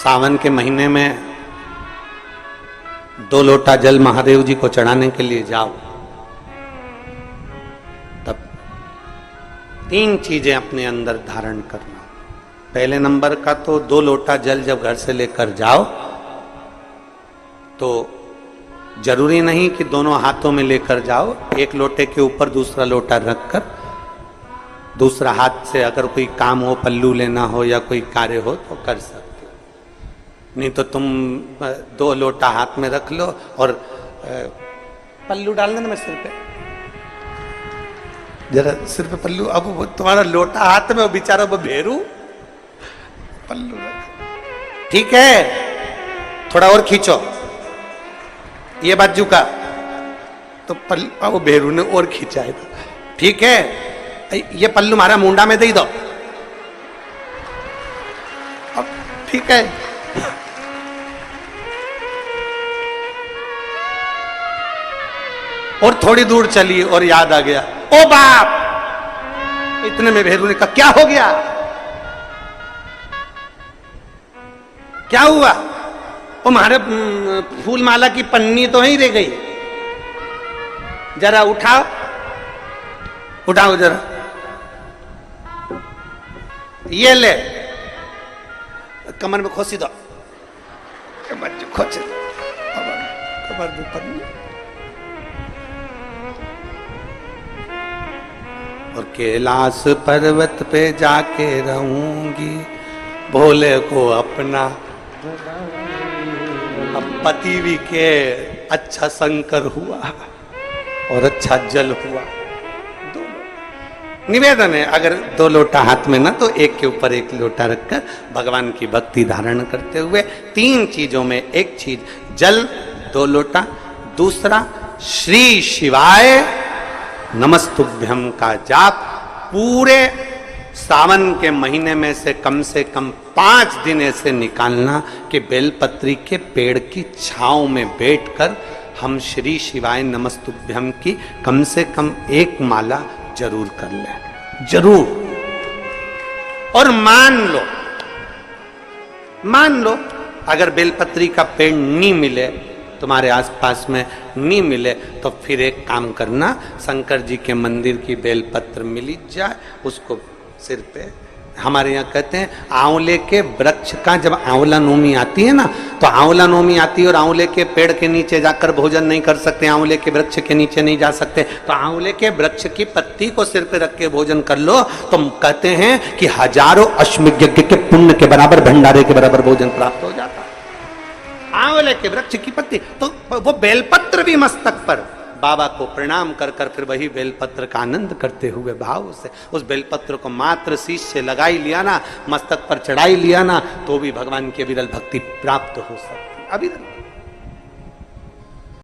सावन के महीने में 2 लोटा जल महादेव जी को चढ़ाने के लिए जाओ, तब 3 चीजें अपने अंदर धारण करना। पहले नंबर का तो 2 लोटा जल जब घर से लेकर जाओ तो जरूरी नहीं कि दोनों हाथों में लेकर जाओ, एक लोटे के ऊपर दूसरा लोटा रखकर दूसरा हाथ से अगर कोई काम हो, पल्लू लेना हो या कोई कार्य हो तो कर सकते हो। नहीं तो तुम 2 लोटा हाथ में रख लो और पल्लू डाल देना सिर पे, जरा सिर पे पल्लू। अब वो तुम्हारा लोटा हाथ में, वो बेचारा वो भेरू पल्लू रख, ठीक है, थोड़ा और खींचो ये बाजू का, तो पल्लू वो भेरू ने और खींचा है, ठीक है, ये पल्लू मारा मुंडा में दे दो, अब ठीक है। और थोड़ी दूर चली और याद आ गया, ओ बाप, इतने में भेरू ने कहा क्या हो गया, क्या हुआ? वो हमारे फूल माला की पन्नी तो ही रह गई, जरा उठाओ, उठाओ जरा, ये ले, कमर में खोसी दो, खोच कमर में पन्नी। और कैलाश पर्वत पे जाके रहूंगी, भोले को अपना। अब पति भी के अच्छा शंकर हुआ और अच्छा जल हुआ, निवेदन है अगर 2 लोटा हाथ में ना तो एक के ऊपर एक लोटा रखकर भगवान की भक्ति धारण करते हुए 3 चीजों में एक चीज जल 2 लोटा, दूसरा श्री शिवाय नमस्तुभ्यम का जाप पूरे सावन के महीने में से कम 5 दिन ऐसे निकालना कि बेलपत्री के पेड़ की छांव में बैठकर हम श्री शिवाय नमस्तुभ्यम की कम से कम 1 माला जरूर कर ले, जरूर। और मान लो अगर बेलपत्री का पेड़ नहीं मिले, तुम्हारे आसपास में नहीं मिले, तो फिर एक काम करना, शंकर जी के मंदिर की बेलपत्र मिली जाए, उसको सिर पे, हमारे यहाँ कहते हैं आंवले के वृक्ष का जब आंवला नवमी आती है ना, तो आंवला नवमी आती है और आंवले के पेड़ के नीचे जाकर भोजन नहीं कर सकते, आंवले के वृक्ष के नीचे नहीं जा सकते, तो आंवले के वृक्ष की पत्ती को सिर पे रख के भोजन कर लो, तो कहते हैं कि हजारों अश्वमेध यज्ञ के पुण्य के बराबर, भंडारे के बराबर भोजन प्राप्त हो जाता है। आंवले के वृक्ष की पत्ती, तो वो बेलपत्र भी मस्तक पर बाबा को प्रणाम कर कर फिर वही बेलपत्र का आनंद करते हुए भाव से उस बेलपत्र को मात्र शीश से लगाई लिया ना, मस्तक पर चढ़ाई लिया ना, तो भी भगवान की अविरल भक्ति प्राप्त हो सकती। अविरल